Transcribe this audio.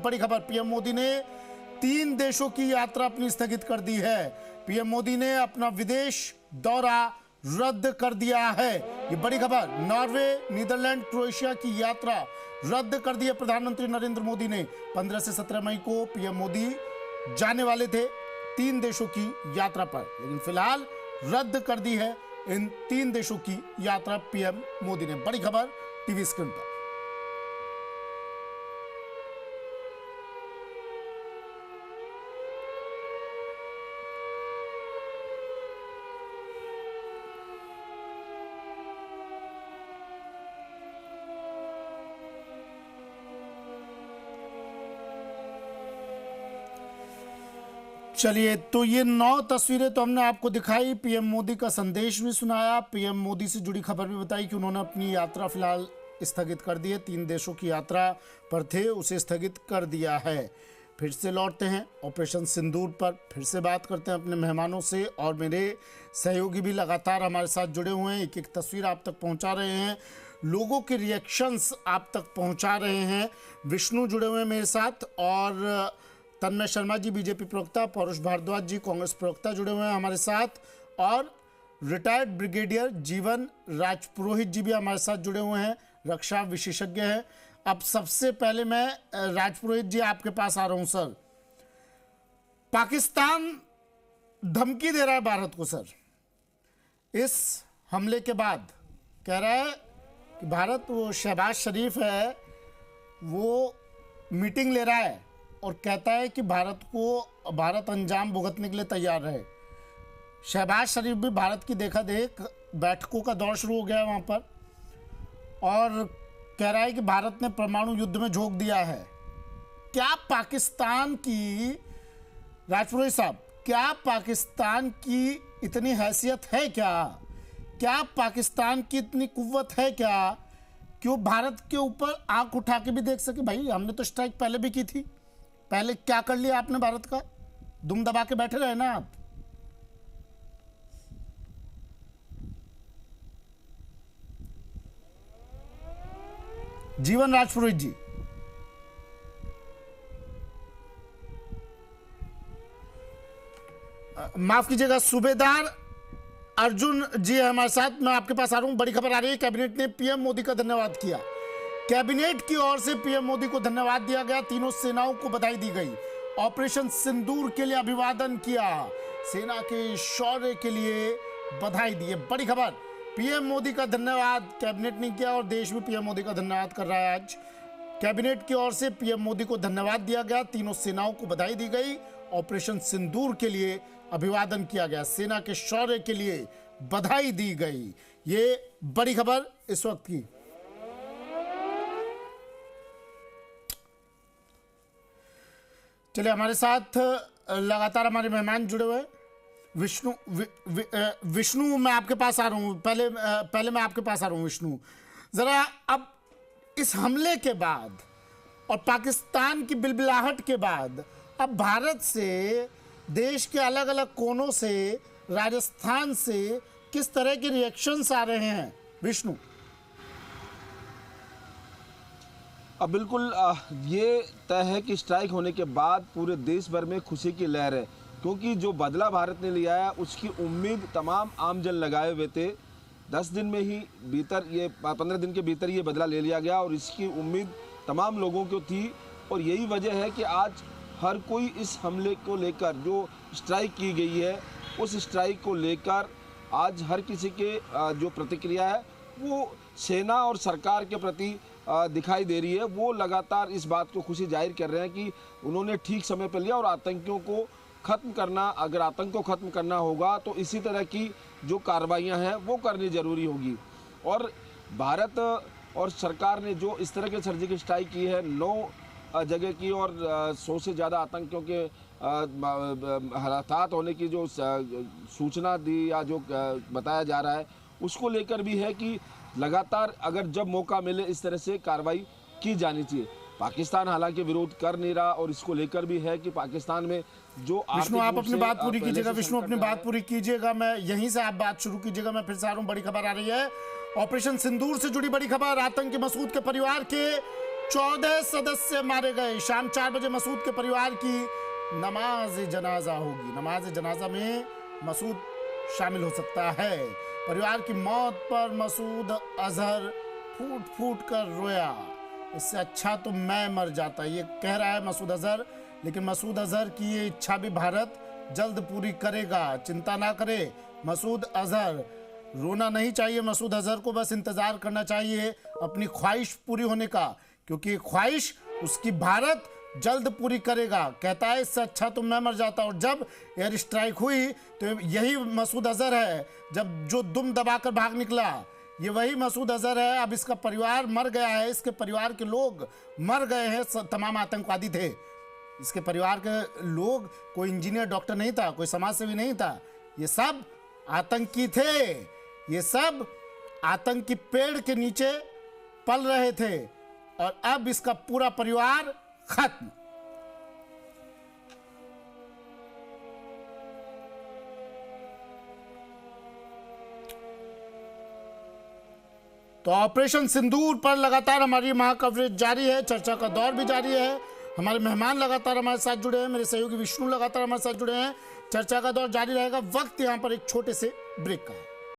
बड़ी खबर, पीएम मोदी ने 3 देशों की यात्रा अपनी स्थगित कर दी है। पीएम मोदी ने अपना विदेश दौरा रद्द कर दिया है। ये बड़ी खबर, नॉर्वे, नीदरलैंड, क्रोएशिया की यात्रा रद्द कर दी है प्रधानमंत्री नरेंद्र मोदी ने। 15 से 17 मई को पीएम मोदी जाने वाले थे 3 देशों की यात्रा पर, लेकिन फिलहाल रद्द कर दी है इन 3 देशों की यात्रा पीएम मोदी ने। बड़ी खबर टीवी स्क्रीन पर। चलिए, तो ये 9 तस्वीरें तो हमने आपको दिखाई, पीएम मोदी का संदेश भी सुनाया, पीएम मोदी से जुड़ी खबर भी बताई कि उन्होंने अपनी यात्रा फिलहाल स्थगित कर दी है। 3 देशों की यात्रा पर थे, उसे स्थगित कर दिया है। फिर से लौटते हैं ऑपरेशन सिंदूर पर, फिर से बात करते हैं अपने मेहमानों से, और मेरे सहयोगी भी लगातार हमारे साथ जुड़े हुए हैं, एक एक तस्वीर आप तक पहुंचा रहे हैं, लोगों के रिएक्शंस आप तक पहुंचा रहे हैं। विष्णु जुड़े हुए हैं मेरे साथ, और तन्मय शर्मा जी बीजेपी प्रवक्ता, पौरुष भारद्वाज जी कांग्रेस प्रवक्ता जुड़े हुए हैं हमारे साथ, और रिटायर्ड ब्रिगेडियर जीवन राजपुरोहित जी भी हमारे साथ जुड़े हुए हैं, रक्षा विशेषज्ञ हैं। अब सबसे पहले मैं राजपुरोहित जी आपके पास आ रहा हूं सर। पाकिस्तान धमकी दे रहा है भारत को सर, इस हमले के बाद कह रहा है कि भारत, वो शहबाज शरीफ है, वो मीटिंग ले रहा है और कहता है कि भारत अंजाम भुगतने के लिए तैयार रहे। शहबाज शरीफ भी भारत की देखा देख बैठकों का दौर शुरू हो गया है वहाँ पर, और कह रहा है कि भारत ने परमाणु युद्ध में झोंक दिया है। क्या पाकिस्तान की, राजपुरोहित साहब, क्या पाकिस्तान की इतनी हैसियत है क्या पाकिस्तान की इतनी कुव्वत है क्या कि वो भारत के ऊपर आंख उठा के भी देख सके? भाई हमने तो स्ट्राइक पहले भी की थी, पहले क्या कर लिया आपने भारत का? दुम दबा के बैठे रहे ना आप। जीवन राजपुरोहित जी, माफ कीजिएगा, सूबेदार अर्जुन जी है हमारे साथ, मैं आपके पास आ रहा हूं। बड़ी खबर आ रही है, कैबिनेट ने पीएम मोदी का धन्यवाद किया। कैबिनेट की ओर से पीएम मोदी को धन्यवाद दिया गया, तीनों सेनाओं को बधाई दी गई, ऑपरेशन सिंदूर के लिए अभिवादन किया, सेना के शौर्य के लिए बधाई दी है। बड़ी खबर, पीएम मोदी का धन्यवाद कैबिनेट ने किया और देश भी पीएम मोदी का धन्यवाद कर रहा है आज। कैबिनेट की ओर से पीएम मोदी को धन्यवाद दिया गया, तीनों सेनाओं को बधाई दी गई, ऑपरेशन सिंदूर के लिए अभिवादन किया गया, सेना के शौर्य के लिए बधाई दी गई। ये बड़ी खबर इस वक्त की। चलिए, हमारे साथ लगातार हमारे मेहमान जुड़े हुए हैं। विष्णु मैं आपके पास आ रहा हूं, पहले मैं आपके पास आ रहा हूं विष्णु, जरा अब इस हमले के बाद और पाकिस्तान की बिलबिलाहट के बाद अब भारत से, देश के अलग अलग कोनों से, राजस्थान से किस तरह के रिएक्शंस आ रहे हैं विष्णु? अब बिल्कुल ये तय है कि स्ट्राइक होने के बाद पूरे देश भर में खुशी की लहर है, क्योंकि जो बदला भारत ने लिया है उसकी उम्मीद तमाम आमजन लगाए हुए थे। 10 दिन में ही भीतर, ये 15 दिन के भीतर ये बदला ले लिया गया और इसकी उम्मीद तमाम लोगों को थी, और यही वजह है कि आज हर कोई इस हमले को लेकर, जो स्ट्राइक की गई है उस स्ट्राइक को लेकर आज हर किसी के जो प्रतिक्रिया है वो सेना और सरकार के प्रति दिखाई दे रही है। वो लगातार इस बात को खुशी जाहिर कर रहे हैं कि उन्होंने ठीक समय पर लिया, और आतंकियों को ख़त्म करना, अगर आतंक को ख़त्म करना होगा तो इसी तरह की जो कार्रवाइयाँ हैं वो करनी ज़रूरी होगी। और भारत और सरकार ने जो इस तरह के सर्जिकल स्ट्राइक की है 9 जगह की, और 100 से ज़्यादा आतंकियों के हलाकात होने की जो सूचना दी या जो बताया जा रहा है, उसको लेकर भी है कि लगातार अगर जब मौका मिले इस तरह से कार्रवाई की जानी चाहिए। पाकिस्तान हालांकि विरोध कर नहीं रहा, और इसको लेकर भी है कि पाकिस्तान में जो विष्णु, आप अपनी बात पूरी कीजिएगा, विष्णु अपनी बात पूरी कीजिएगा, मैं यहीं से आप बात शुरू कीजिएगा, मैं फिर से आ रहा हूं। बड़ी खबर आ रही है, ऑपरेशन सिंदूर से जुड़ी बड़ी खबर, आतंकी मसूद के परिवार के 14 सदस्य मारे गए। शाम 4 बजे मसूद के परिवार की नमाज जनाजा होगी। नमाज जनाजा में मसूद शामिल हो सकता है। परिवार की मौत पर मसूद अजहर फूट फूट कर रोया। इससे अच्छा तो मैं मर जाता, ये कह रहा है मसूद अजहर। लेकिन मसूद अजहर की ये इच्छा भी भारत जल्द पूरी करेगा, चिंता ना करे मसूद अजहर। रोना नहीं चाहिए मसूद अजहर को, बस इंतजार करना चाहिए अपनी ख्वाहिश पूरी होने का, क्योंकि ख्वाहिश उसकी भारत जल्द पूरी करेगा। कहता है इससे अच्छा तो मैं मर जाता। और जब एयर स्ट्राइक हुई तो यही मसूद अजहर है जब जो दुम दबाकर भाग निकला, ये वही मसूद अजहर है। अब इसका परिवार मर गया है, इसके परिवार के लोग मर गए हैं। तमाम आतंकवादी थे इसके परिवार के लोग, कोई इंजीनियर डॉक्टर नहीं था, कोई समाजसेवी नहीं था, ये सब आतंकी थे। ये सब आतंक की पेड़ के नीचे पल रहे थे और अब इसका पूरा परिवार खत्म। तो ऑपरेशन सिंदूर पर लगातार हमारी महाकवरेज जारी है, चर्चा का दौर भी जारी है। हमारे मेहमान लगातार हमारे साथ जुड़े हैं, मेरे सहयोगी विष्णु लगातार हमारे साथ जुड़े हैं। चर्चा का दौर जारी रहेगा। वक्त यहां पर एक छोटे से ब्रेक का है।